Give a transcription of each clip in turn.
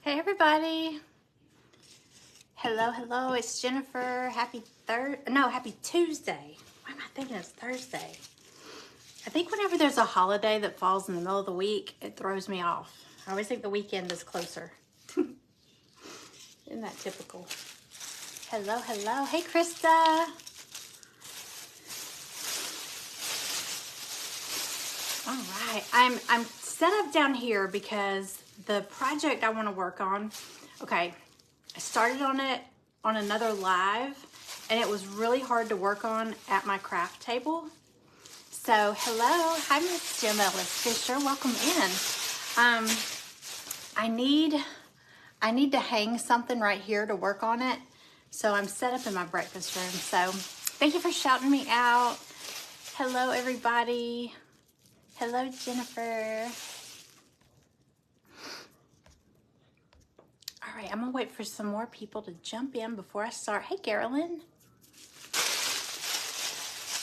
Hey everybody. Hello, it's Jennifer. Happy Tuesday. Why am I thinking it's Thursday? I think whenever there's a holiday that falls in the middle of the week, it throws me off. I always think the weekend is closer. Isn't that typical? Hello. Hey Krista. All right, I'm set up down here because the project I want to work on, okay, I started on it on another live and it was really hard to work on at my craft table. So hello, hi Miss Jim Ellis Fisher, welcome in. I need to hang something right here to work on it. So I'm set up in my breakfast room. So thank you for shouting me out. Hello everybody. Hello Jennifer. All right, I'm gonna wait for some more people to jump in before I start. Hey, Carolyn.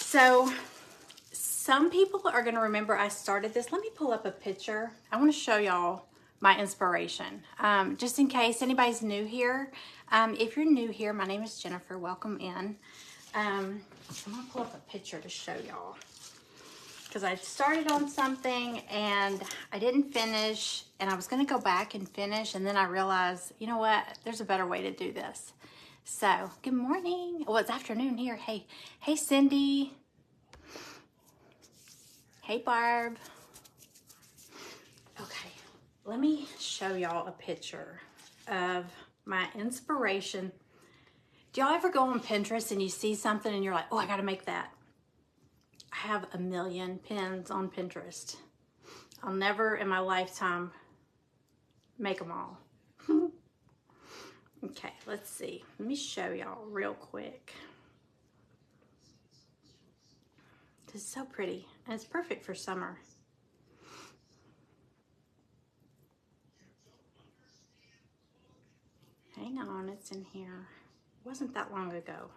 So, some people are gonna remember I started this. Let me pull up a picture. I wanna show y'all my inspiration. Just in case anybody's new here. If you're new here, my name is Jennifer, welcome in. I'm gonna pull up a picture to show y'all. Because I started on something and I didn't finish and I was going to go back and finish, and then I realized, you know what, there's a better way to do this. So, good morning. Well, it's afternoon here. Hey Cindy. Hey Barb. Okay, let me show y'all a picture of my inspiration. Do y'all ever go on Pinterest and you see something and you're like, oh, I got to make that? I have a million pins on Pinterest. I'll never in my lifetime make them all. Okay, let's see. Let me show y'all real quick. This is so pretty and it's perfect for summer. Hang on, it's in here. It wasn't that long ago.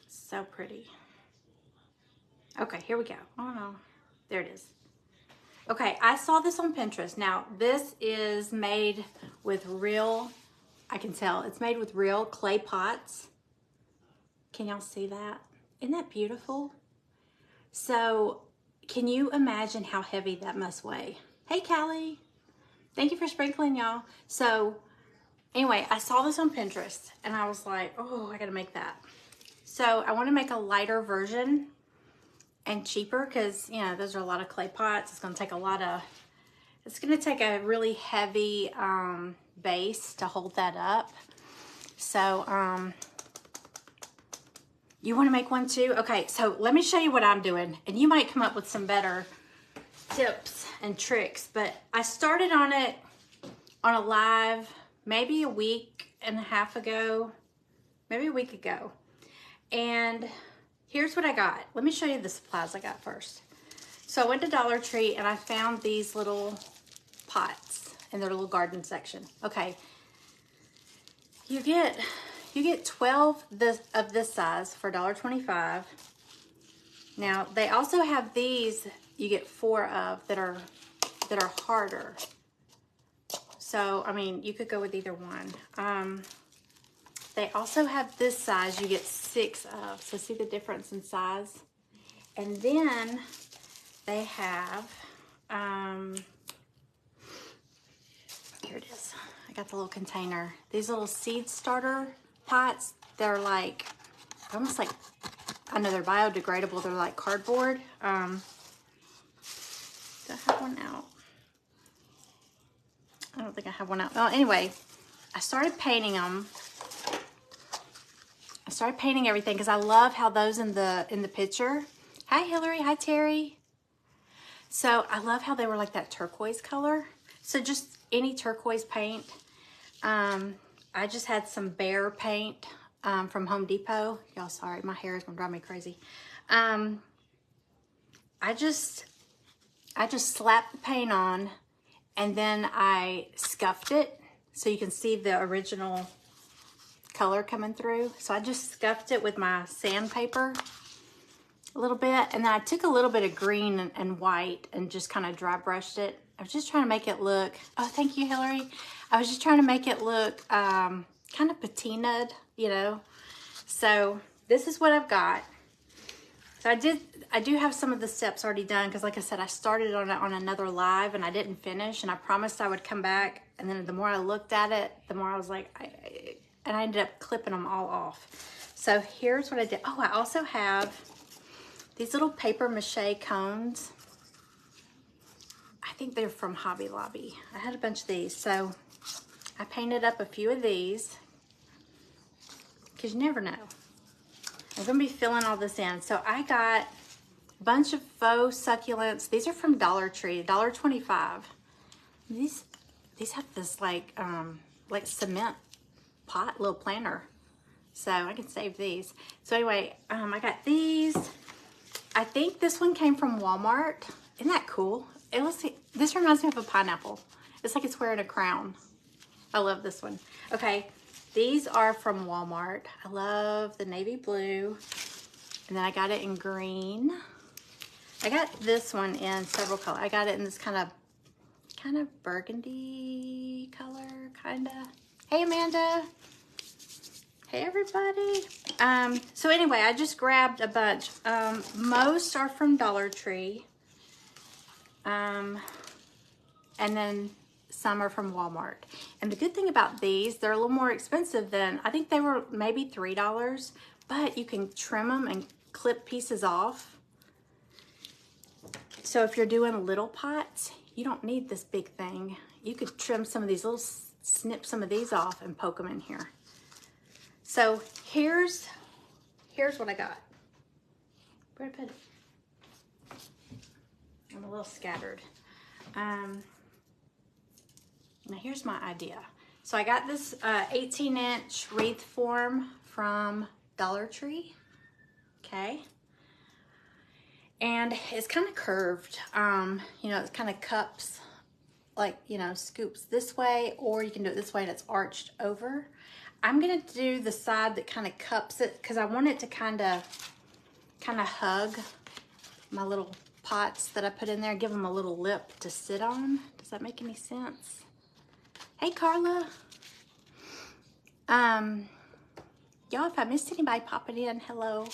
So pretty. Okay, here we go. Oh no, there it is. Okay, I saw this on Pinterest. Now, this is made with real, I can tell, it's made with real clay pots. Can y'all see that? Isn't that beautiful? So, can you imagine how heavy that must weigh? Hey, Callie. Thank you for sprinkling, y'all. So, anyway, I saw this on Pinterest, and I was like, oh, I gotta make that. So, I want to make a lighter version and cheaper because, you know, those are a lot of clay pots. It's going to take a really heavy base to hold that up. So, you want to make one too? Okay, so let me show you what I'm doing, and you might come up with some better tips and tricks, but I started on it on a live maybe a week and a half ago, maybe a week ago. And here's what I got. Let me show you the supplies I got first. So I went to Dollar Tree and I found these little pots in their little garden section. Okay, you get 12 of this size for $1.25. Now they also have these. You get 4 of that are harder. So I mean, you could go with either one. They also have this size, you get 6 of, so see the difference in size? And then they have, here it is, I got the little container. These little seed starter pots, they're like, almost like, I know they're biodegradable, they're like cardboard. Do I have one out? I don't think I have one out. Well, anyway, I started painting them. I started painting everything because I love how those in the picture. Hi Hillary, hi Terry. So I love how they were like that turquoise color. So just any turquoise paint. I just had some Bear paint from Home Depot. Y'all sorry, my hair is gonna drive me crazy. I just slapped the paint on and then I scuffed it so you can see the original color coming through. So I just scuffed it with my sandpaper a little bit, and then I took a little bit of green and white and just kind of dry brushed it. I was just trying to make it look, oh, thank you, Hillary. I was just trying to make it look kind of patinaed, you know. So this is what I've got. So I do have some of the steps already done, because like I said, I started on another live and I didn't finish, and I promised I would come back, and then the more I looked at it, the more I was like, and I ended up clipping them all off. So here's what I did. Oh, I also have these little paper mache cones. I think they're from Hobby Lobby. I had a bunch of these. So I painted up a few of these, because you never know. I'm gonna be filling all this in. So I got a bunch of faux succulents. These are from Dollar Tree, $1.25. These have this like cement pot, little planter. So I can save these. So anyway, I got these. I think this one came from Walmart. Isn't that cool? It looks like, this reminds me of a pineapple. It's like it's wearing a crown. I love this one. Okay, these are from Walmart. I love the navy blue. And then I got it in green. I got this one in several colors. I got it in this kind of burgundy color, kind of. Hey, Amanda. Hey, everybody. So anyway, I just grabbed a bunch. Most are from Dollar Tree. And then some are from Walmart. And the good thing about these, they're a little more expensive than, I think they were maybe $3, but you can trim them and clip pieces off. So if you're doing little pots, you don't need this big thing. You could trim some of these little, snip some of these off and poke them in here. So here's what I got. Where did I put it? I'm a little scattered. Now here's my idea. So I got this 18-inch wreath form from Dollar Tree. Okay. And it's kind of curved. You know, it's kind of cups, like, you know, scoops this way, or you can do it this way and it's arched over. I'm gonna do the side that kind of cups it, because I want it to kind of hug my little pots that I put in there, give them a little lip to sit on. Does that make any sense? Hey, Carla. Y'all, if I missed anybody popping in, hello.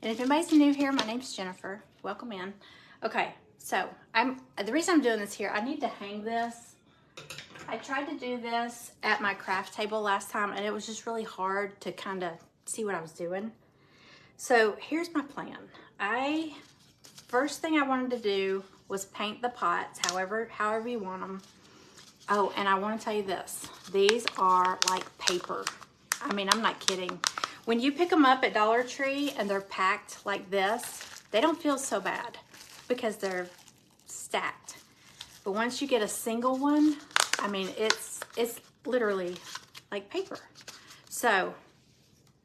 And if anybody's new here, my name's Jennifer. Welcome in. Okay, so the reason I'm doing this here, I need to hang this. I tried to do this at my craft table last time, and it was just really hard to kind of see what I was doing. So here's my plan. First thing I wanted to do was paint the pots, however you want them. Oh, and I want to tell you this. These are like paper. I mean, I'm not kidding. When you pick them up at Dollar Tree and they're packed like this, they don't feel so bad because they're stacked. But once you get a single one, I mean, it's literally like paper. So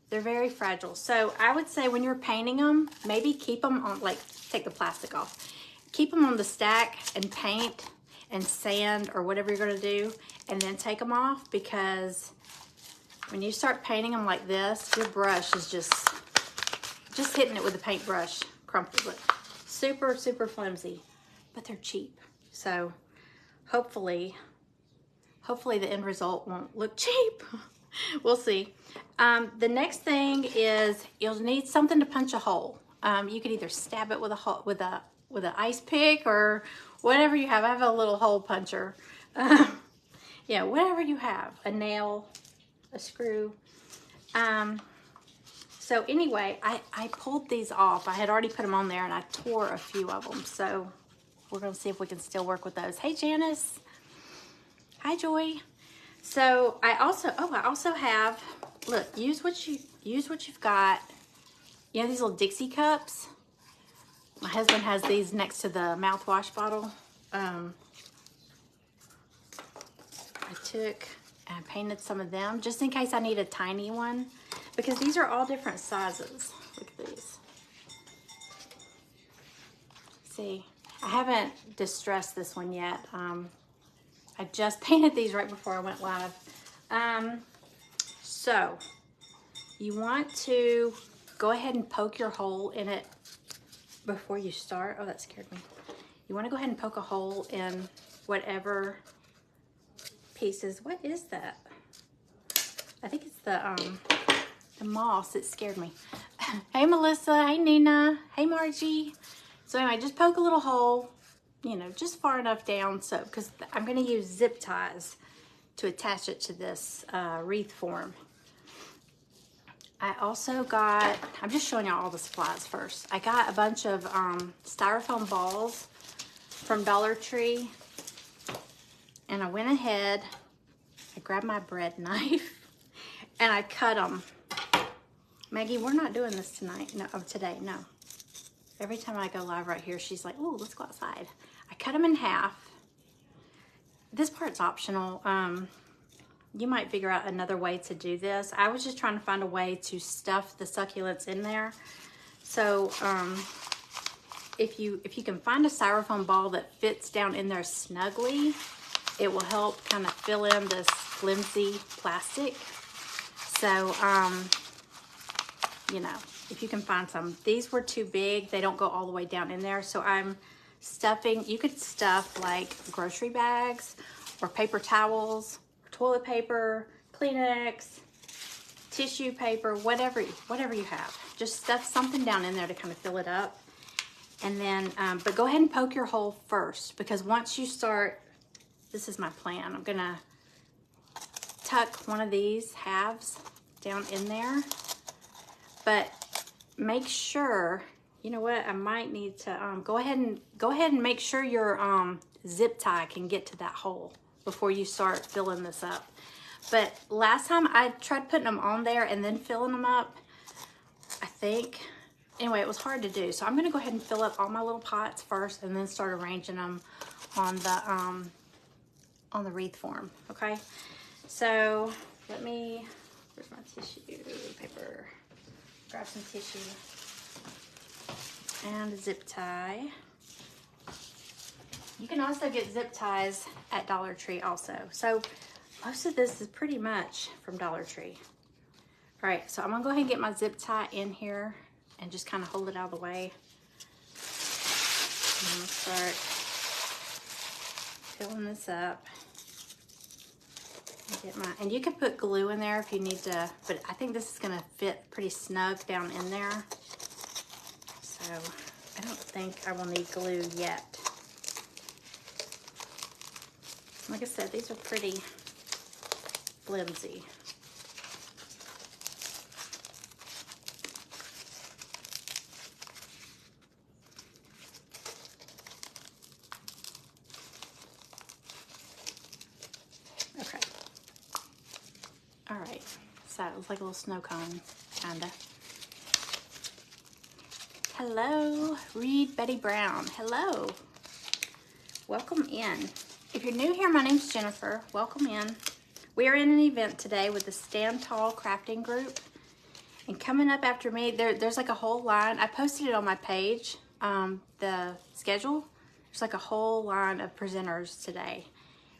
they're very fragile. So I would say when you're painting them, maybe keep them on, like, take the plastic off. Keep them on the stack and paint and sand or whatever you're gonna do, and then take them off, because when you start painting them like this, your brush is just hitting it with a paintbrush, crumpled it. Super, super flimsy, but they're cheap. So hopefully the end result won't look cheap. We'll see. The next thing is you'll need something to punch a hole. You can either stab it with an ice pick or whatever you have. I have a little hole puncher. Yeah, whatever you have, a nail, a screw. So anyway, I pulled these off. I had already put them on there and I tore a few of them. So we're gonna see if we can still work with those. Hey, Janice. Hi, Joy. So I also have, look, use what you've got. You know these little Dixie cups? My husband has these next to the mouthwash bottle. I took and I painted some of them just in case I need a tiny one, because these are all different sizes. Look at these. See, I haven't distressed this one yet. I just painted these right before I went live. So you want to go ahead and poke your hole in it before you start, oh, that scared me. You want to go ahead and poke a hole in whatever pieces. What is that? I think it's the moss. It scared me. Hey, Melissa. Hey, Nina. Hey, Margie. So anyway, just poke a little hole, you know, just far enough down so, because I'm going to use zip ties to attach it to this wreath form. I also got, I'm just showing y'all all the supplies first. I got a bunch of styrofoam balls from Dollar Tree. And I went ahead, I grabbed my bread knife, and I cut them. Maggie, we're not doing this tonight. No, today, no. Every time I go live right here, she's like, "Oh, let's go outside." I cut them in half. This part's optional. You might figure out another way to do this. I was just trying to find a way to stuff the succulents in there. So if you can find a styrofoam ball that fits down in there snugly, it will help kind of fill in this flimsy plastic. So, you know, if you can find some. These were too big. They don't go all the way down in there. So I'm stuffing, you could stuff like grocery bags or paper towels, toilet paper, Kleenex, tissue paper, whatever you have. Just stuff something down in there to kind of fill it up. And then, but go ahead and poke your hole first, because once you start, this is my plan. I'm gonna tuck one of these halves down in there, but make sure, you know what, I might need to go ahead and make sure your zip tie can get to that hole before you start filling this up. But last time I tried putting them on there and then filling them up, I think, anyway, it was hard to do. So I'm gonna go ahead and fill up all my little pots first and then start arranging them on the wreath form, okay? So let me, where's my tissue paper? Grab some tissue and a zip tie. You can also get zip ties at Dollar Tree also. So most of this is pretty much from Dollar Tree. All right, so I'm gonna go ahead and get my zip tie in here and just kind of hold it out of the way. I'm gonna start filling this up. And you can put glue in there if you need to, but I think this is gonna fit pretty snug down in there. So I don't think I will need glue yet. Like I said, these are pretty flimsy. Okay. All right. So it looks like a little snow cone, kinda. Hello, Reed Betty Brown. Hello. Welcome in. If you're new here, my name's Jennifer. Welcome in. We are in an event today with the Stand Tall Crafting Group. And coming up after me, there's like a whole line. I posted it on my page, the schedule. There's like a whole line of presenters today.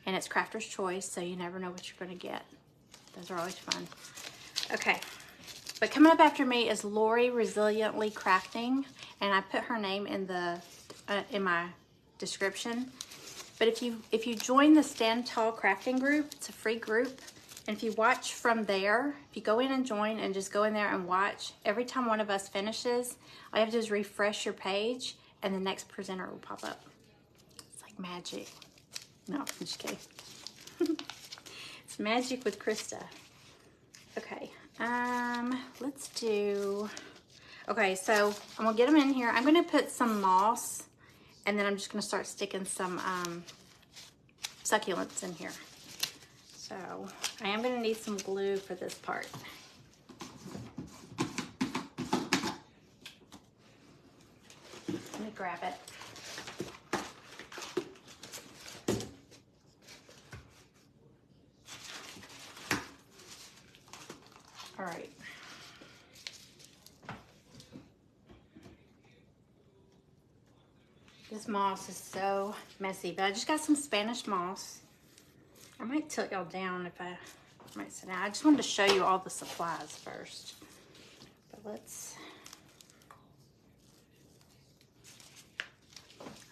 And it's Crafter's Choice, so you never know what you're going to get. Those are always fun. Okay. But coming up after me is Laurie Resiliently Crafting. And I put her name in the in my description. But if you join the Stand Tall Crafting group, it's a free group. And if you watch from there, if you go in and join and just go in there and watch, every time one of us finishes, all you have to do is refresh your page and the next presenter will pop up. It's like magic. No, I'm just kidding. It's magic with Krista. Okay, let's do, okay, so I'm gonna get them in here. I'm gonna put some moss and then I'm just gonna start sticking some succulents in here. So I am gonna need some glue for this part. Let me grab it. All right. This moss is so messy, but I just got some Spanish moss. I might tilt y'all down if I might sit down. I just wanted to show you all the supplies first. But let's,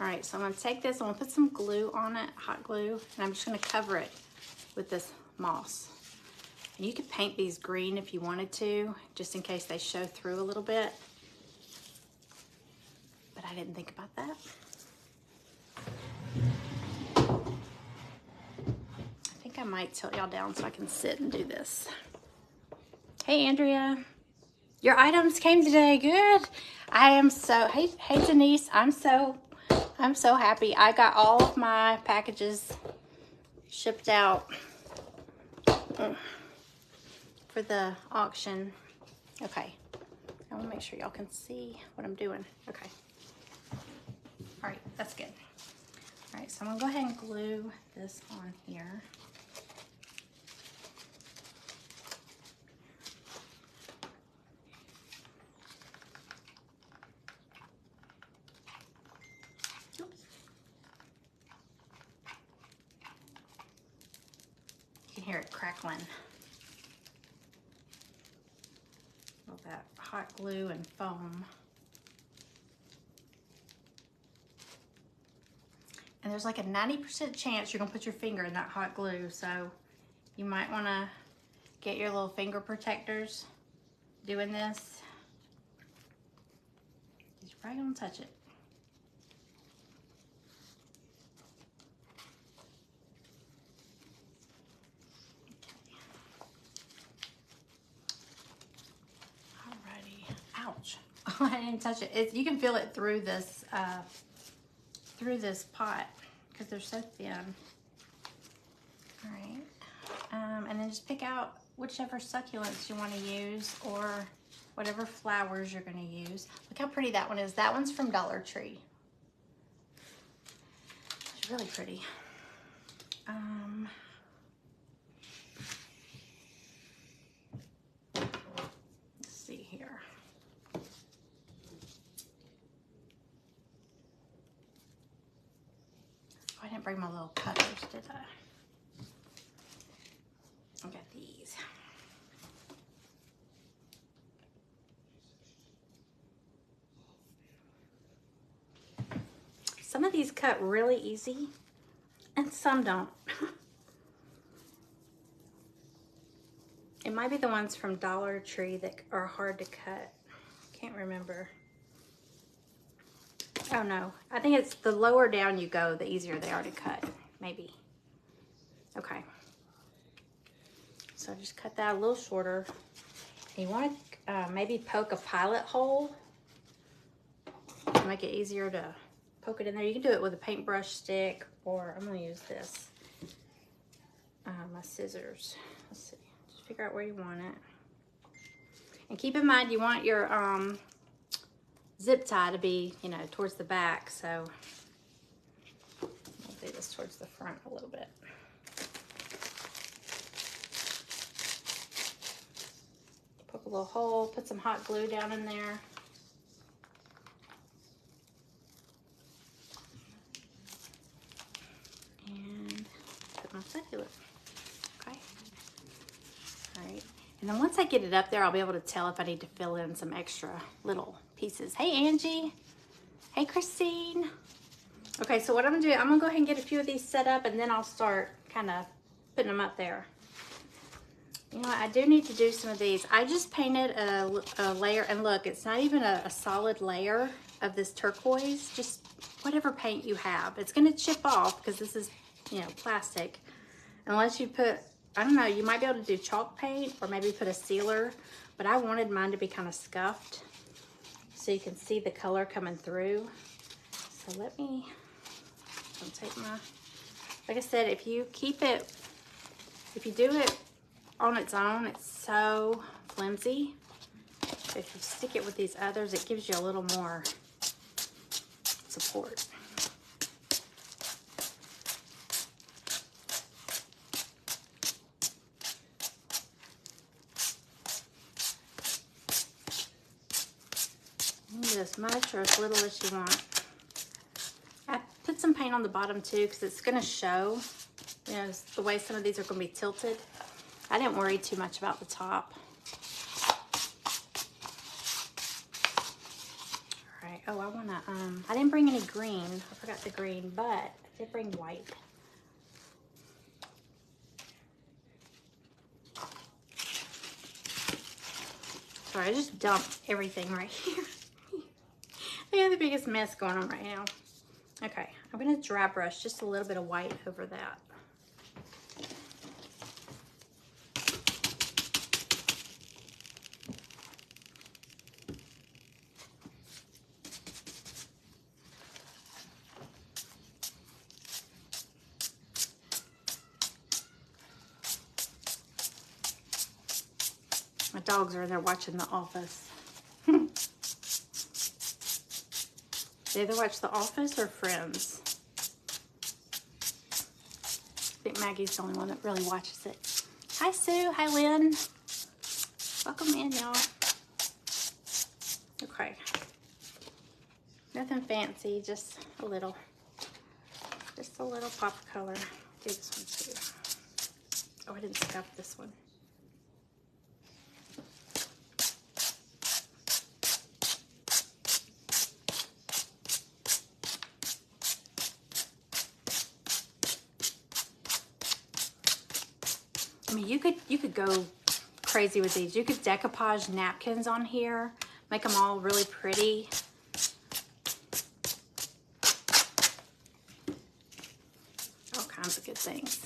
All right, so I'm gonna take this, I'm gonna put some glue on it, hot glue, and I'm just gonna cover it with this moss. And you could paint these green if you wanted to, just in case they show through a little bit. But I didn't think about that. I think I might tilt y'all down so I can sit and do this. Hey, Andrea. Your items came today, good. I am so, hey Denise, I'm so happy. I got all of my packages shipped out for the auction. Okay, I wanna make sure y'all can see what I'm doing. Okay, all right, that's good. All right, so I'm gonna go ahead and glue this on here. Hear it crackling. All that hot glue and foam. And there's like a 90% chance you're gonna put your finger in that hot glue, so you might wanna get your little finger protectors doing this. You're probably gonna touch it. Ouch. Oh, I didn't touch it. You can feel it through this pot because they're so thin. All right. And then just pick out whichever succulents you want to use or whatever flowers you're going to use. Look how pretty that one is. That one's from Dollar Tree. It's really pretty. Let's see here. I didn't bring my little cutters, did I? I got these. Some of these cut really easy and some don't. It might be the ones from Dollar Tree that are hard to cut. Can't remember. Oh no, I think it's the lower down you go, the easier they are to cut, maybe. Okay. So just cut that a little shorter. And you want to maybe poke a pilot hole to make it easier to poke it in there. You can do it with a paintbrush stick, or I'm going to use this, my scissors. Let's see, just figure out where you want it. And keep in mind you want your zip tie to be, you know, towards the back, so I'll do this towards the front a little bit. Poke a little hole, put some hot glue down in there. And put my succulent. Okay. All right. And then once I get it up there, I'll be able to tell if I need to fill in some extra little pieces. Hey, Angie. Hey, Christine. Okay, so what I'm gonna do, I'm gonna go ahead and get a few of these set up, and then I'll start kind of putting them up there. You know what, I do need to do some of these. I just painted a layer, and look, it's not even a solid layer of this turquoise, just whatever paint you have. It's gonna chip off because this is, you know, plastic. Unless you put, I don't know, you might be able to do chalk paint or maybe put a sealer, but I wanted mine to be kind of scuffed so you can see the color coming through. So let me, I'll take my, like I said, if you keep it, if you do it on its own, it's so flimsy. If you stick it with these others, it gives you a little more support. You can do as much or as little as you want. I put some paint on the bottom too because it's going to show, you know, the way some of these are going to be tilted. I didn't worry too much about the top. All right. Oh, I wanna, I didn't bring any green. I forgot the green, but I did bring white. Sorry, I just dumped everything right here. I have the biggest mess going on right now. Okay, I'm gonna dry brush just a little bit of white over that. My dogs are in there watching The Office. They either watch The Office or Friends. I think Maggie's the only one that really watches it. Hi, Sue. Hi, Lynn. Welcome in, y'all. Okay. Nothing fancy, just a little pop of color. Do this one too. Oh, I didn't scuff this one. I mean, you could go crazy with these. You could decoupage napkins on here, make them all really pretty. All kinds of good things.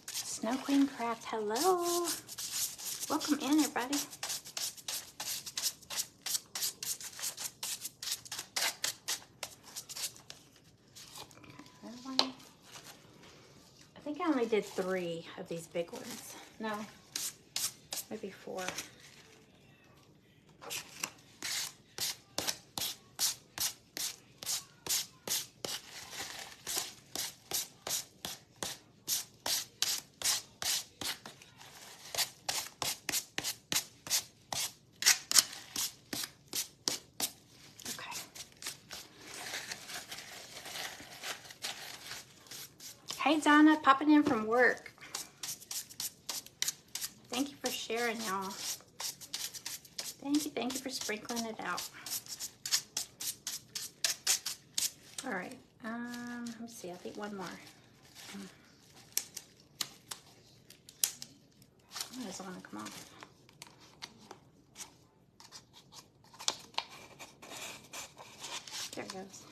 Snow Queen Craft, hello. Welcome in, everybody. I think I only did 3 of these big ones. No, maybe 4. Hey Donna, popping in from work. Thank you for sharing, y'all. Thank you for sprinkling it out. All right, let me see, I think one more. Oh, doesn't want to come off. There it goes.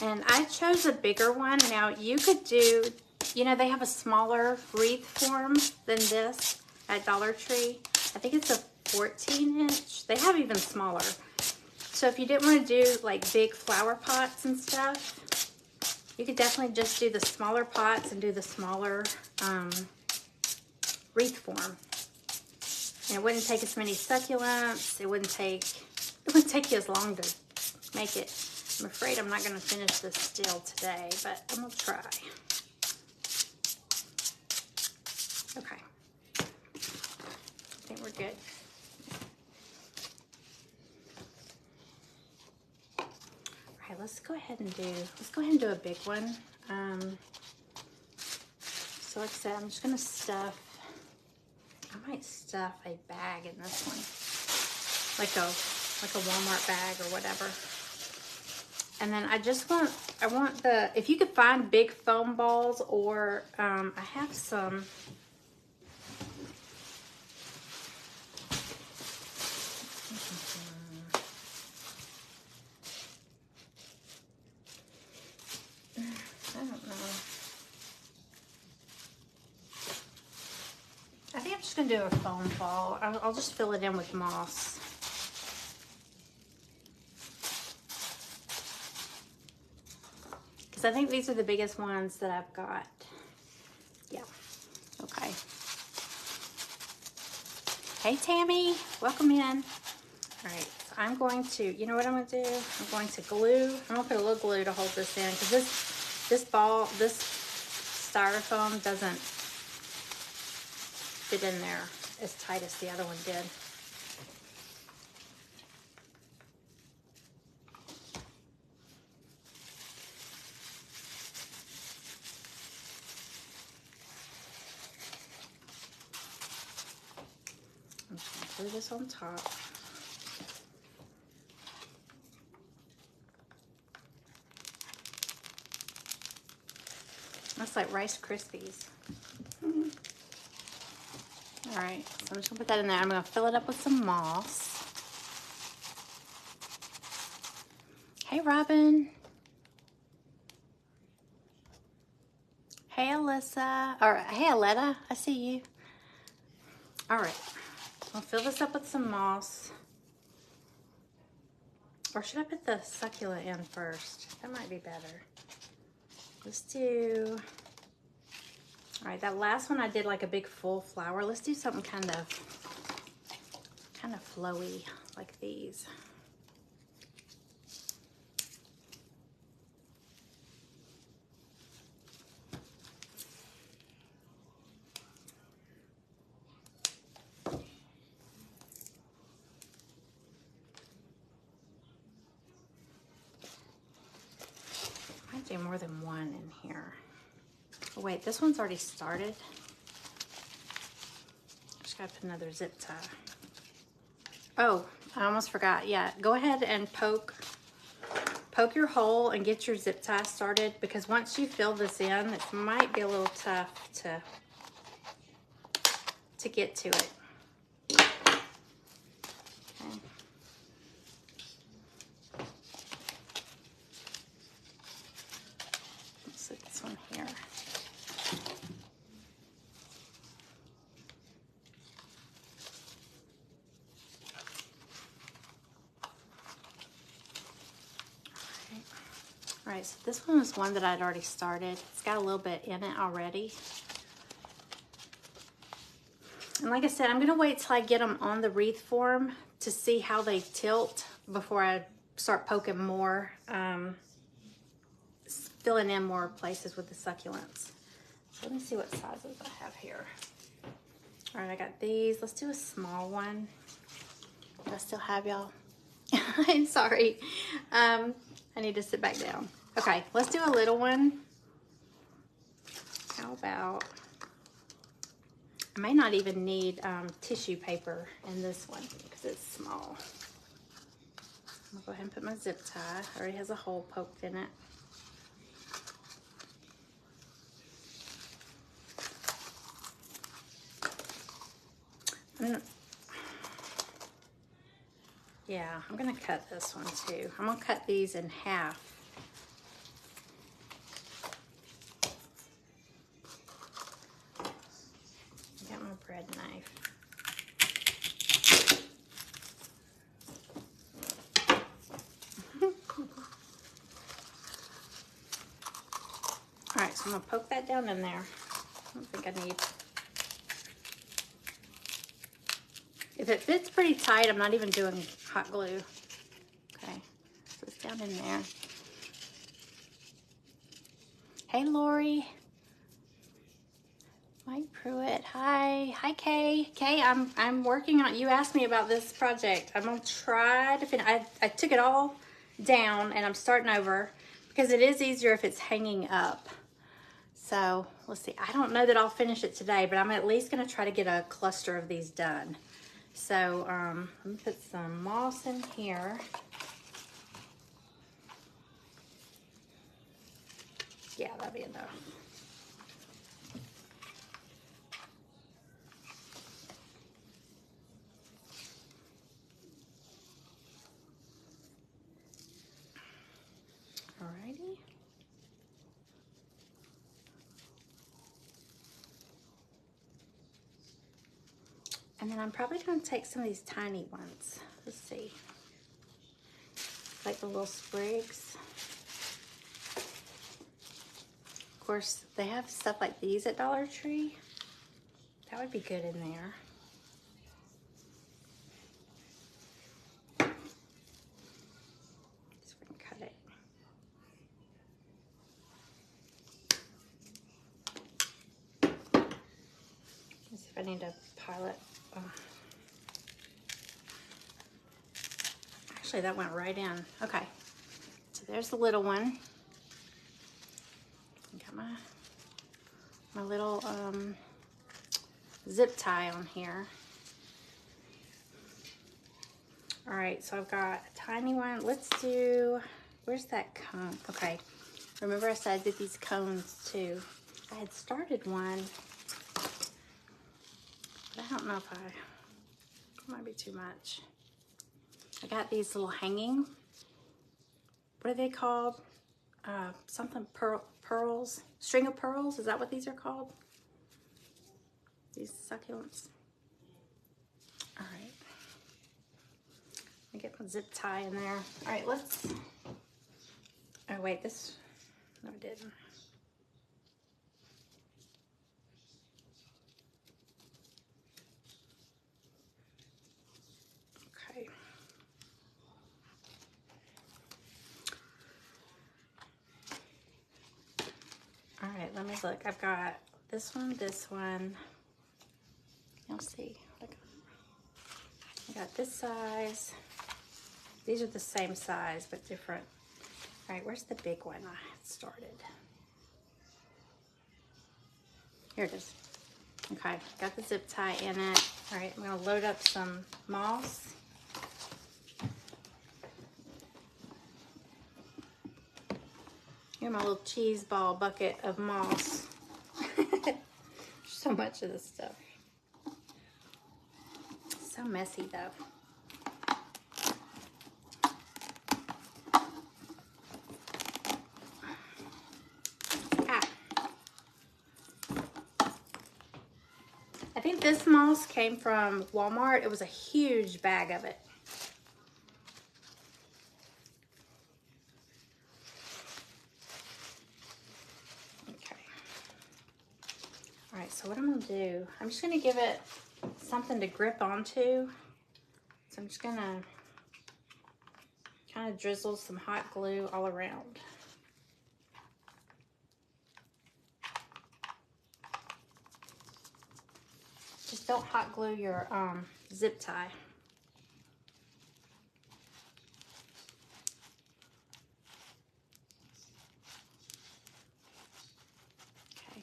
And I chose a bigger one. Now you could do, you know, they have a smaller wreath form than this at Dollar Tree. I think it's a 14-inch. They have even smaller. So if you didn't want to do like big flower pots and stuff, you could definitely just do the smaller pots and do the smaller wreath form. And it wouldn't take as many succulents. It wouldn't take you as long to make it. I'm afraid I'm not going to finish this still today, but I'm going to try. Okay. I think we're good. All right, let's go ahead and do a big one. So like I said, I'm just going to stuff, I might stuff a bag in this one. Like a Walmart bag or whatever. And then I want the, if you could find big foam balls, or I have some, I don't know. I think I'm just going to do a foam ball. I'll just fill it in with moss. I think these are the biggest ones that I've got. Yeah. Okay. Hey, Tammy. Welcome in. All right. So I'm going to, you know what I'm going to do? I'm going to glue. I'm going to put a little glue to hold this in, because this styrofoam doesn't fit in there as tight as the other one did. glue this on top. That's like Rice Krispies. All right, so I'm just gonna put that in there. I'm gonna fill it up with some moss. Hey, Robin. Hey, Alyssa. Or hey, Aletta. I see you. All right, I'll fill this up with some moss. Or should I put the succulent in first? That might be better. Let's do, all right, that last one I did like a big full flower. Let's do something kind of flowy like these. I might do more than one in here. Oh wait, this one's already started. Just gotta put another zip tie. Oh, I almost forgot. Yeah, go ahead and poke your hole and get your zip tie started, because once you fill this in, it might be a little tough to get to it. Okay. Let's put this one here. All right, so this one was one that I'd already started. It's got a little bit in it already. And like I said, I'm gonna wait till I get them on the wreath form to see how they tilt before I start poking more, filling in more places with the succulents. So let me see what sizes I have here. All right, I got these. Let's do a small one. Do I still have y'all? I'm sorry. I need to sit back down. Okay, let's do a little one. How about, I may not even need tissue paper in this one because it's small. I'm gonna go ahead and put my zip tie. It already has a hole poked in it. Yeah, I'm gonna cut this one too. I'm gonna cut these in half. Got my bread knife. All right, so I'm gonna poke that down in there. I don't think I need. If it fits pretty tight, I'm not even doing hot glue. Okay, so it's down in there. Hey, Laurie. Mike Pruitt, hi. Hi, Kay. Kay, I'm working on, you asked me about this project. I'm gonna try to finish. I took it all down and I'm starting over because it is easier if it's hanging up. So let's see, I don't know that I'll finish it today, but I'm at least gonna try to get a cluster of these done. So let me put some moss in here. Yeah, that'll be enough. Alrighty. And then I'm probably going to take some of these tiny ones. Let's see. Like the little sprigs. Of course, they have stuff like these at Dollar Tree. That would be good in there. Just going to cut it. Let's see if I need to pile it. Oh. Actually, that went right in. Okay, so there's the little one. Got my little zip tie on here. All right, so I've got a tiny one. Let's do, where's that cone? Okay, remember I said I did these cones too. I had started one, but I don't know if it might be too much. I got these little hanging, what are they called? Something pearls, string of pearls, is that what these are called? These succulents. All right. I get my zip tie in there. All right, let's, oh wait, this, no I didn't. Okay. All right, let me look. I've got this one. You'll see. I got this size. These are the same size, but different. All right, where's the big one I started? Here it is. Okay, got the zip tie in it. All right, I'm gonna load up some moss. Here's my little cheese ball bucket of moss. So much of this stuff. So messy though. I think this moss came from Walmart. It was a huge bag of it. Okay. All right, so what I'm gonna do, I'm just gonna give it something to grip onto. So I'm just gonna kind of drizzle some hot glue all around. Just don't hot glue your zip tie. Okay.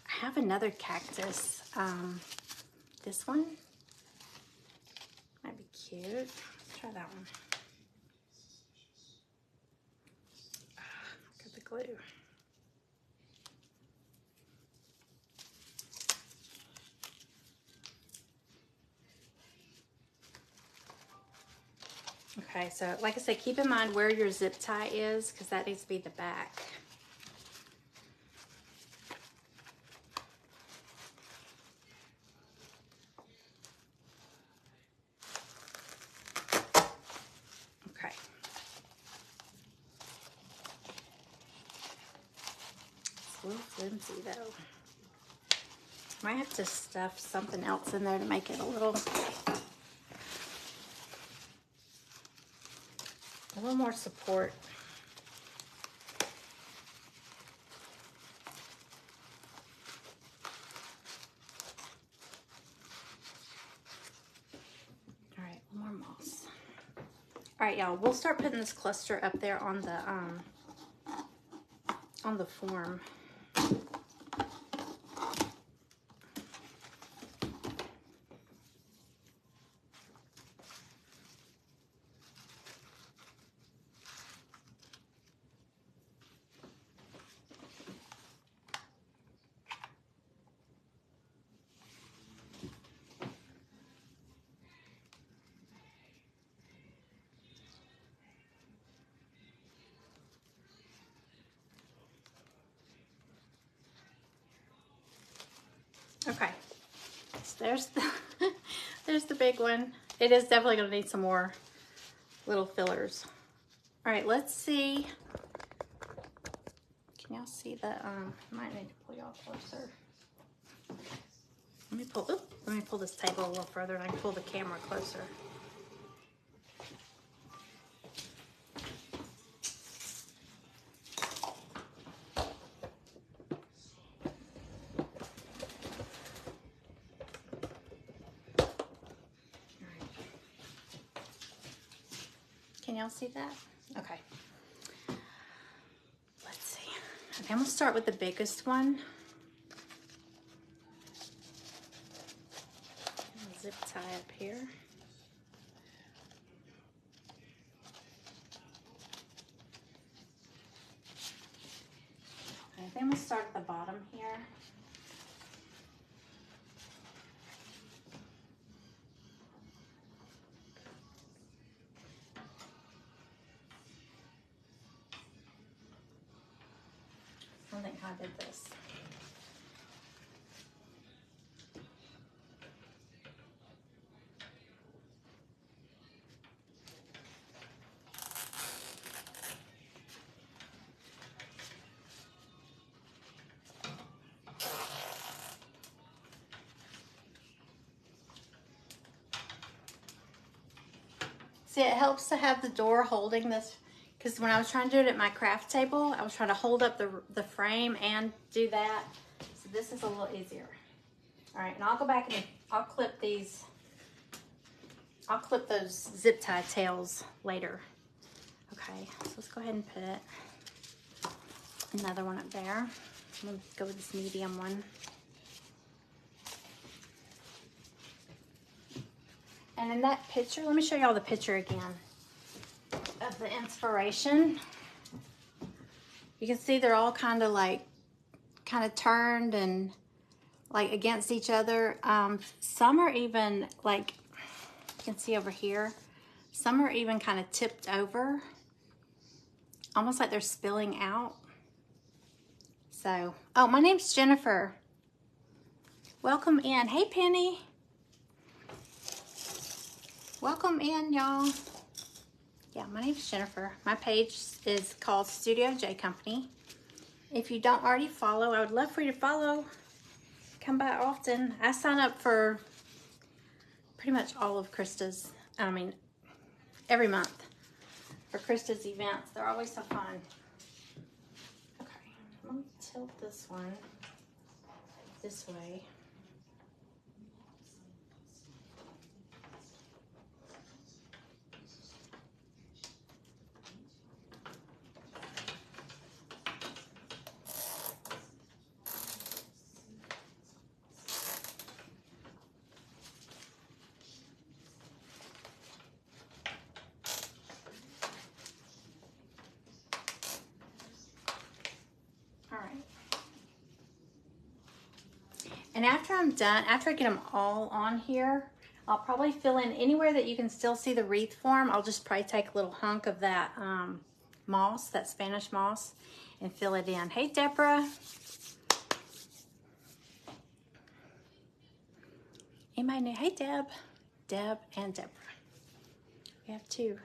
I have another cactus. This one might be cute. Let's try that one. Look at the glue. Okay, so like I said, keep in mind where your zip tie is because that needs to be the back. Okay. It's a little flimsy though. Might have to stuff something else in there to make it a little more support. All right, more moss. All right, y'all, we'll start putting this cluster up there on the form. Okay, so there's the big one. It is definitely gonna need some more little fillers. All right, let's see. Can y'all see the, I might need to pull y'all closer. Let me pull this table a little further and I can pull the camera closer. Can y'all see that? Okay. Let's see. Okay, I'm gonna start with the biggest one. Zip tie up here. Okay, I think I'm gonna start at the bottom here. I don't think I did this. See, it helps to have the door holding this, because when I was trying to do it at my craft table, I was trying to hold up the frame and do that. So this is a little easier. All right, and I'll go back and I'll clip these. I'll clip those zip tie tails later. Okay, so let's go ahead and put another one up there. I'm gonna go with this medium one. And in that picture, let me show y'all the picture again of the inspiration. You can see they're all kind of turned and like against each other. Some are even like, you can see over here, some are even kind of tipped over, almost like they're spilling out. So, oh, my name's Jennifer. Welcome in. Hey, Penny. Welcome in, y'all. Yeah, my name's Jennifer. My page is called Studio J Company. If you don't already follow, I would love for you to follow. Come by often. I sign up for pretty much all of Krista's, every month for Krista's events. They're always so fun. Okay, let me tilt this one this way. And after I'm done, after I get them all on here, I'll probably fill in anywhere that you can still see the wreath form. I'll just probably take a little hunk of that moss, that Spanish moss, and fill it in. Hey, Deborah. Anybody know? Hey, Deb. Deb and Deborah. We have two.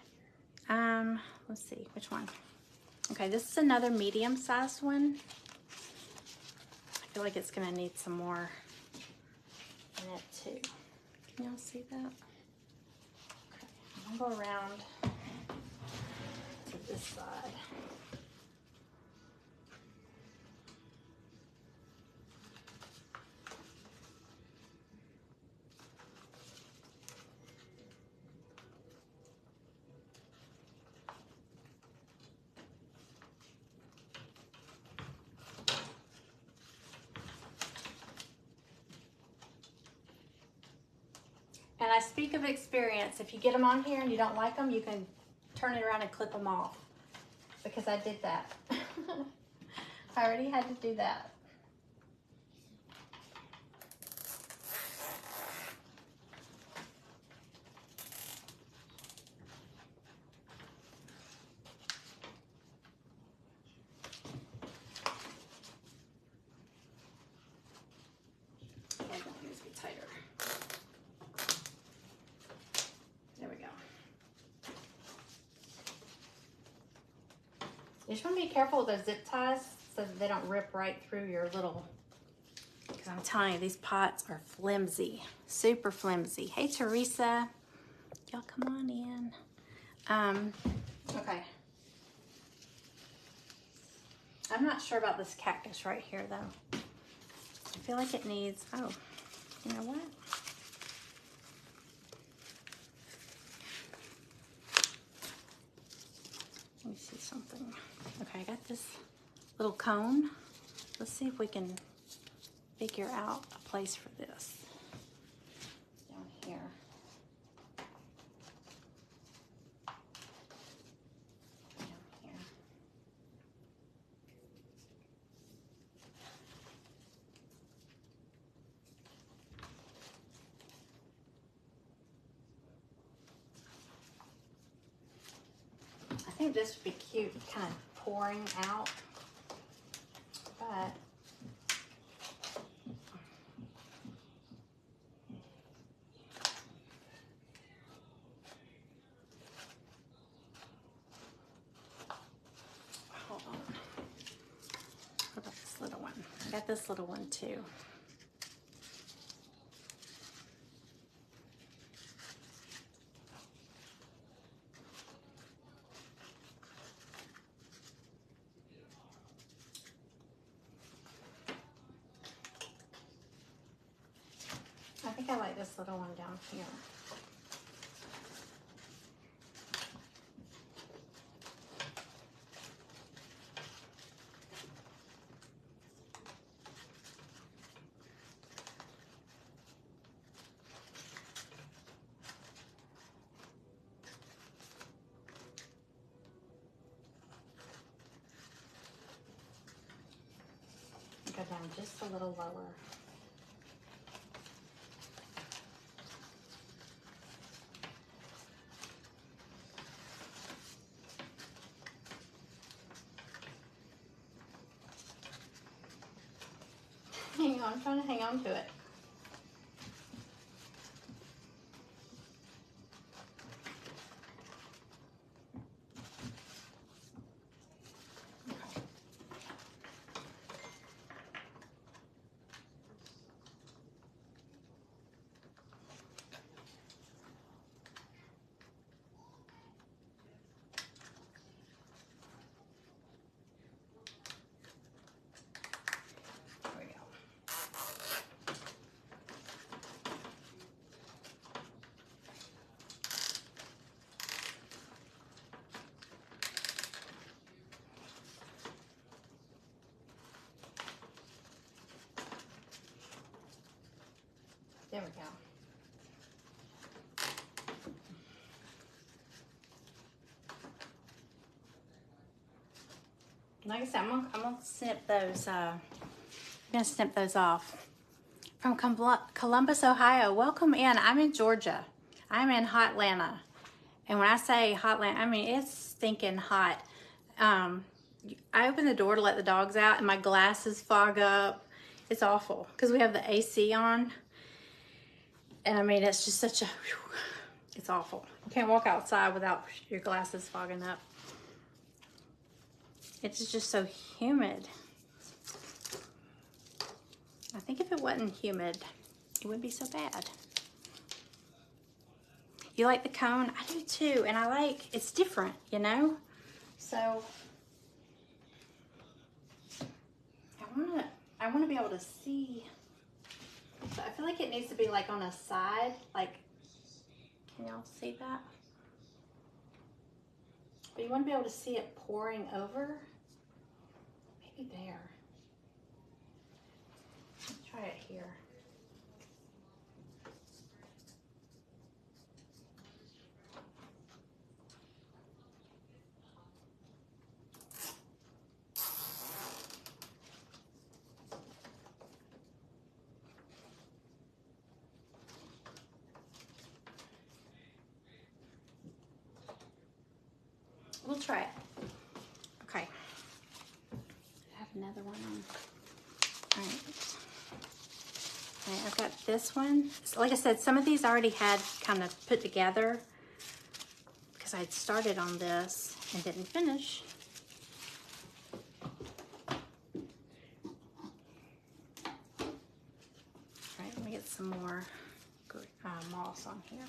Let's see, which one? Okay, this is another medium-sized one. I feel like it's gonna need some more in it too. Can y'all see that? Okay, I'm gonna go around to this side. And I speak of experience. If you get them on here and you don't like them, you can turn it around and clip them off. Because I did that. I already had to do that. Okay, that needs to be tighter. There we go. You just want to be careful with those zip ties so that they don't rip right through your little, because I'm telling you, these pots are flimsy, super flimsy. Hey, Teresa. Y'all come on in. Okay. I'm not sure about this cactus right here, though. I feel like it needs, oh, you know what? Let me see something. Okay, I got this little cone. Let's see if we can figure out a place for this. Down here. Down here. I think this would be cute, kind of pouring out, but hold on. What about this little one? I got this little one too. I think I like this little one down here. Go down just a little lower. Hang on, I'm trying to hang on to it. There we go. Like I said, I'm gonna snip those. I'm gonna snip those off. From Columbus, Ohio. Welcome in. I'm in Georgia. I'm in hot Atlanta, and when I say hot Atlanta, I mean it's stinking hot. I open the door to let the dogs out, and my glasses fog up. It's awful because we have the AC on. And I mean, it's just such a, it's awful. You can't walk outside without your glasses fogging up. It's just so humid. I think if it wasn't humid, it wouldn't be so bad. You like the cone? I do too. And I like, it's different, you know? So, I wanna be able to see. So I feel like it needs to be like on a side, like, can y'all see that? But you want to be able to see it pouring over. Maybe there. Let's try it here. We'll try it. Okay. I have another one on. All right. All right, I've got this one. So like I said, some of these I already had kind of put together because I had started on this and didn't finish. All right, let me get some more moss on here.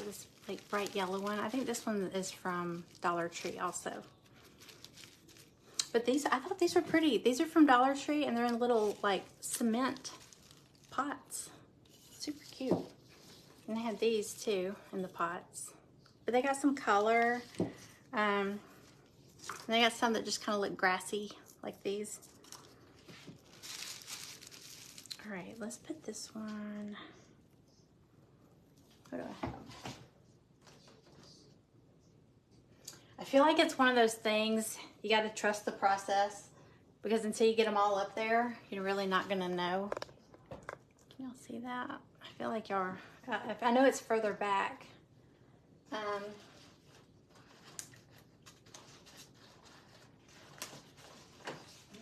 This like bright yellow one. I think this one is from Dollar Tree also. But these, I thought these were pretty. These are from Dollar Tree, and they're in little, like, cement pots. Super cute. And they have these, too, in the pots. But they got some color. And they got some that just kind of look grassy, like these. All right, let's put this one. What do I have? I feel like it's one of those things, you got to trust the process, because until you get them all up there, you're really not going to know. Can y'all see that? I feel like y'all are, I know it's further back. I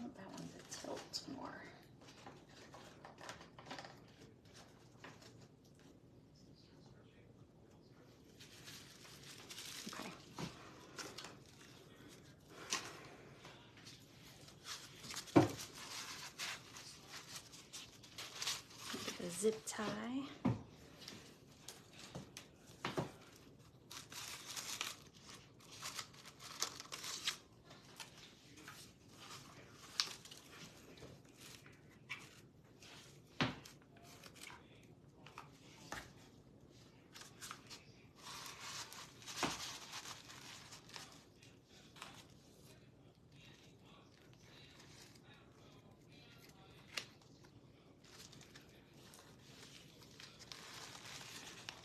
want that one to tilt more. Okay. A zip tie.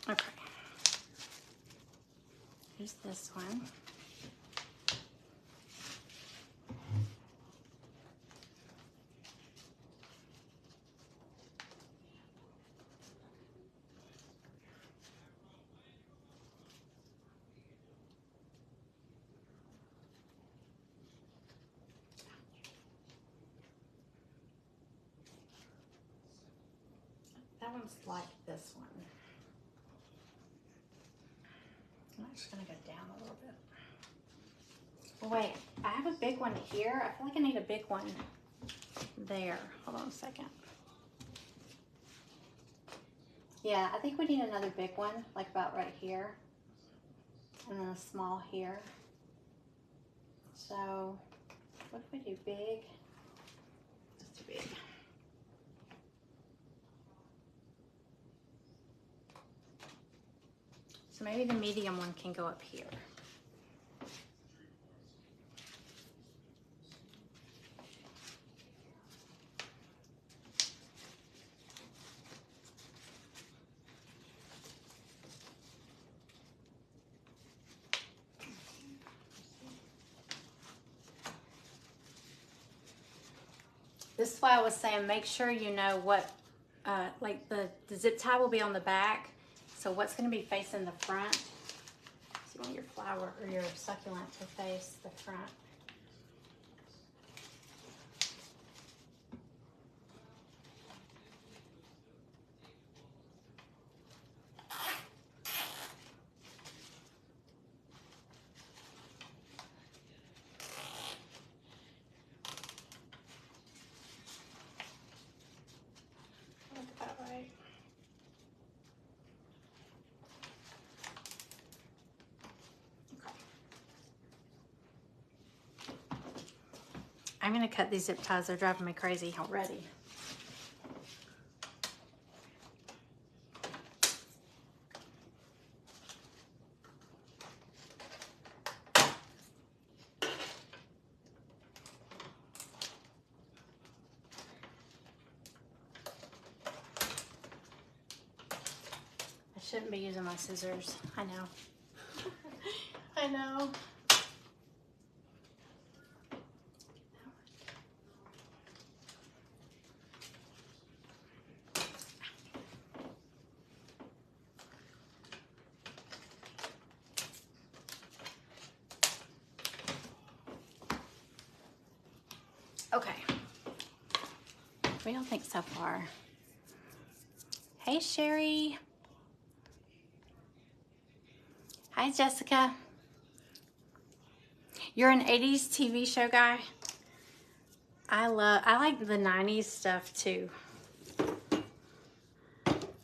Okay. Here's this one. That one's like this one. I'm just gonna go down a little bit. Oh, wait, I have a big one here. I feel like I need a big one there. Hold on a second. Yeah, I think we need another big one, like about right here. And then a small here. So, what if we do big? Let's do big. So maybe the medium one can go up here. This is why I was saying, make sure you know what, like the zip tie will be on the back. So what's going to be facing the front? So you want your flower or your succulent to face the front. Look that way. I'm going to cut these zip ties. They're driving me crazy already. I shouldn't be using my scissors. I know. I know. Okay. What do y'all think so far? Hey, Sherry. Hi, Jessica. You're an 80s TV show guy? I like the 90s stuff too.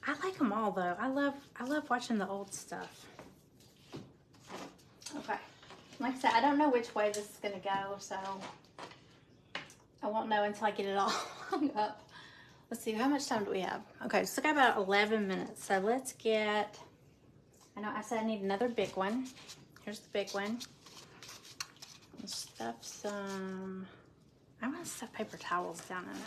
I like them all though. I love watching the old stuff. Okay. Like I said, I don't know which way this is going to go, so I won't know until I get it all hung up. Let's see, how much time do we have? Okay, so I got about 11 minutes. So let's get, I know I said I need another big one. Here's the big one. Let's stuff some, I'm going to stuff paper towels down in it.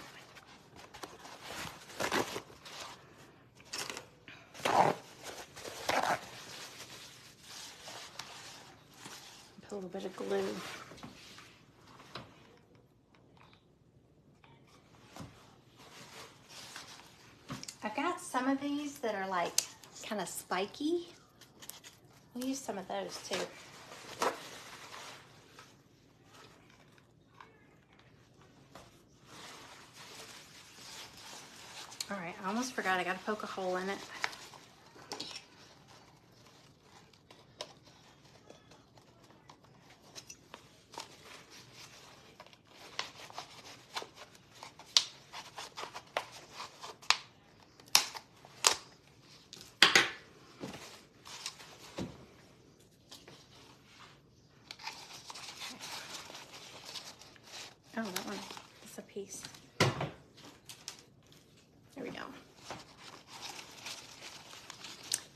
Put a little bit of glue. I've got some of these that are like kind of spiky. We'll use some of those too. All right, I almost forgot I got to poke a hole in it. Oh, that one is a piece. There we go.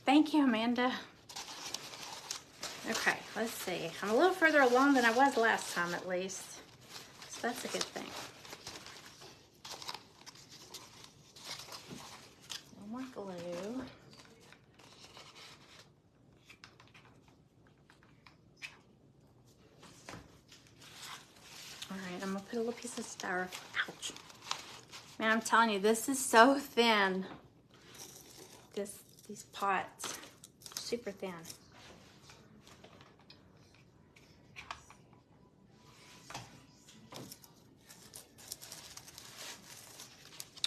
Thank you, Amanda. Okay, let's see. I'm a little further along than I was last time, at least. So that's a good thing. One more glue. All right, I'm gonna put a little piece of styrofoam. Ouch. Man, I'm telling you, this is so thin. These pots, super thin.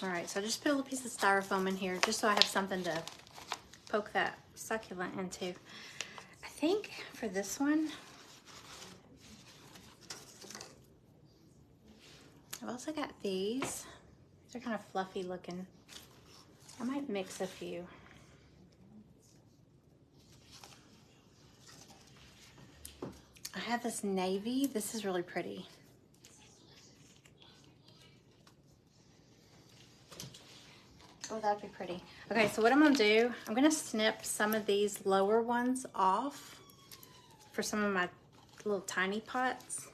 All right, so I just put a little piece of styrofoam in here just so I have something to poke that succulent into. I think for this one, I've also got these. They're kind of fluffy looking. I might mix a few. I have this navy. This is really pretty. Oh, that'd be pretty. Okay, so what I'm gonna do, I'm gonna snip some of these lower ones off for some of my little tiny pots.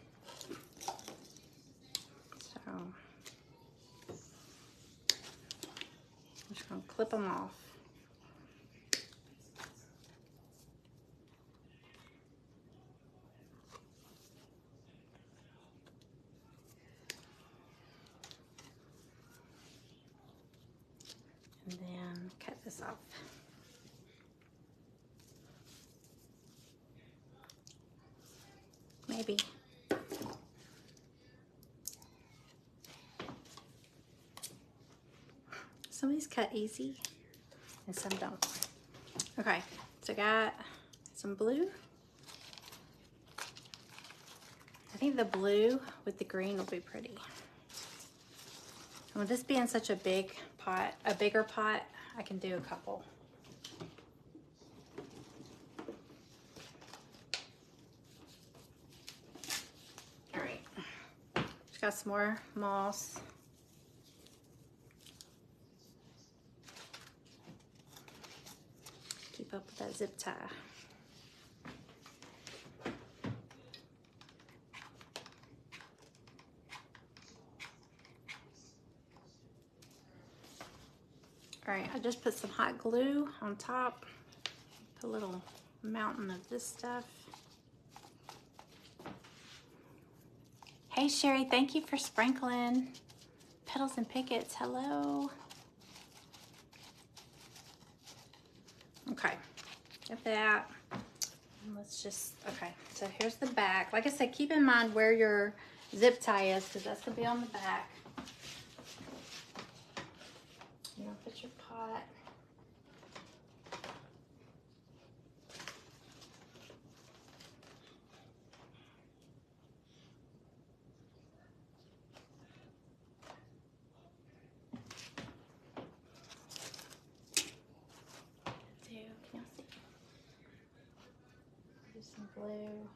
So I'm just gonna clip them off. And then cut this off. Maybe. Some of these cut easy and some don't. Okay, so I got some blue. I think the blue with the green will be pretty. And with this being such a big pot, a bigger pot, I can do a couple. All right, just got some more moss. Keep up with that zip tie. All right, I just put some hot glue on top. Put a little mountain of this stuff. Hey Sherry, thank you for sprinkling. Petals and pickets, hello. Okay, got that. And let's just, okay, so here's the back. Like I said, keep in mind where your zip tie is because that's gonna be on the back. You're gonna put your pot. Can y'all see? Use some glue.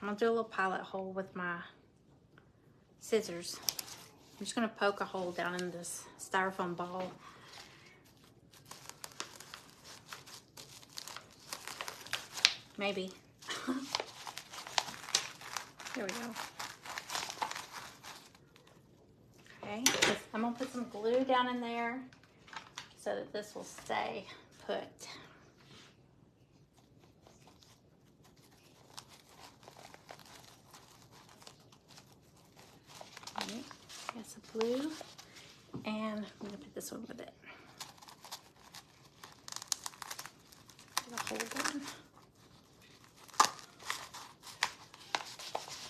I'm gonna do a little pilot hole with my scissors. I'm just gonna poke a hole down in this styrofoam ball. Maybe. Here we go. Okay, I'm gonna put some glue down in there so that this will stay put. Right, got some glue, and I'm gonna put this one with it. Put a hole down.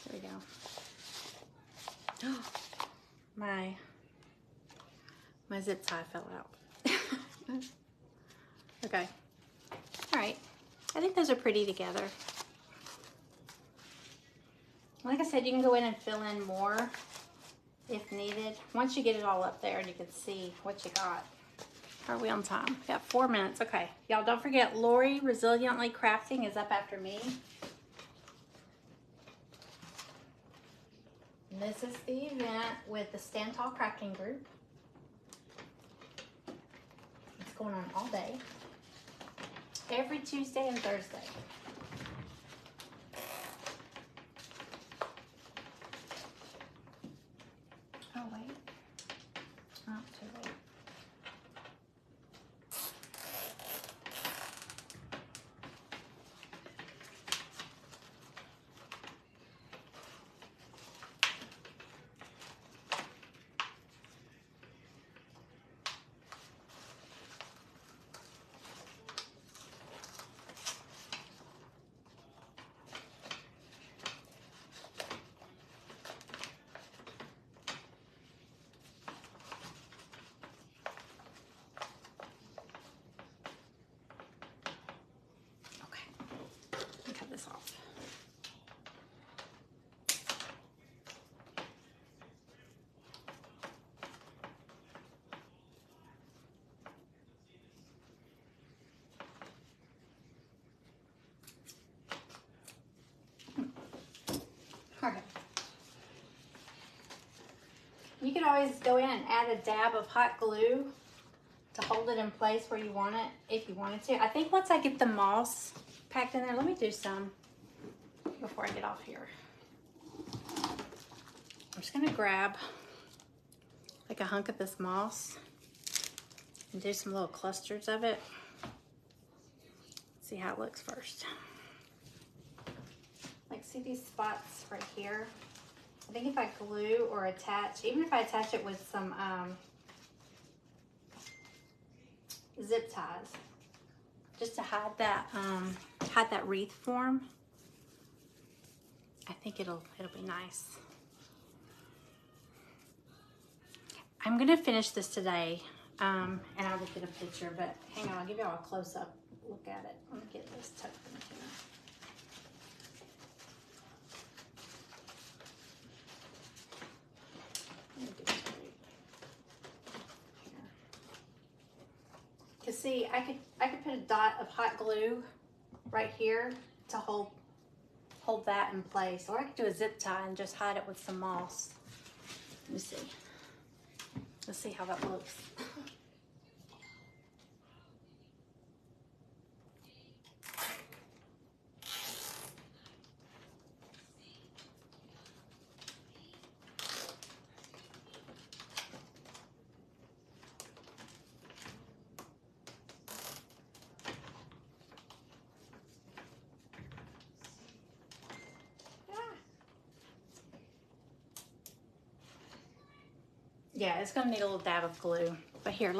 There we go. My zip tie fell out. Okay. All right. I think those are pretty together. Like I said, you can go in and fill in more if needed. Once you get it all up there and you can see what you got. Are we on time? We got 4 minutes. Okay. Y'all don't forget, Laurie Resiliently Crafting is up after me. And this is the event with the Stand Tall Crafting group. It's going on all day. Every Tuesday and Thursday. Oh, wait. Oh, too late. This off. All right. You could always go in and add a dab of hot glue to hold it in place where you want it, if you wanted to. I think once I get the moss packed in there, let me do some before I get off here. I'm just gonna grab like a hunk of this moss and do some little clusters of it. See how it looks first. Like, see these spots right here? I think if I glue or attach, even if I attach it with some zip ties, just to hide that wreath form, I think it'll be nice. I'm gonna finish this today, and I will get a picture, but hang on, I'll give y'all a close-up look at it. Let me get this tucked in here. Cause see, I could put a dot of hot glue right here to hold that in place, or I could do a zip tie and just hide it with some moss. Let me see. Let's see how that looks. Yeah, it's gonna need a little dab of glue. But here,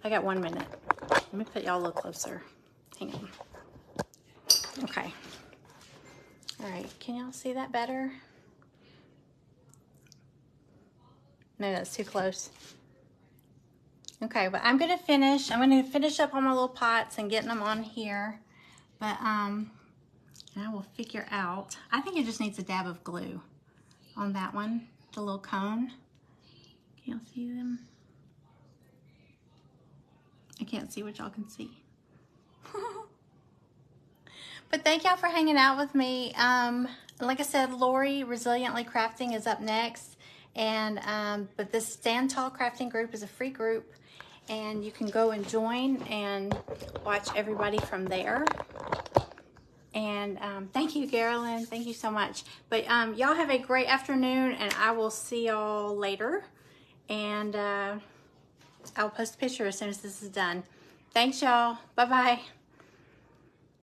I got 1 minute. Let me put y'all a little closer. Hang on. Okay. All right, can y'all see that better? No, that's too close. Okay, but I'm gonna finish up on my little pots and getting them on here. But and I will figure out, I think it just needs a dab of glue on that one, the little cone. Can y'all see them? I can't see what y'all can see. But thank y'all for hanging out with me. like I said, Laurie Resiliently Crafting is up next. And but this Stand Tall Crafting group is a free group, and you can go and join and watch everybody from there. And thank you, Carolyn. Thank you so much. But y'all have a great afternoon, and I will see y'all later. And I'll post a picture as soon as this is done. Thanks, y'all. Bye-bye.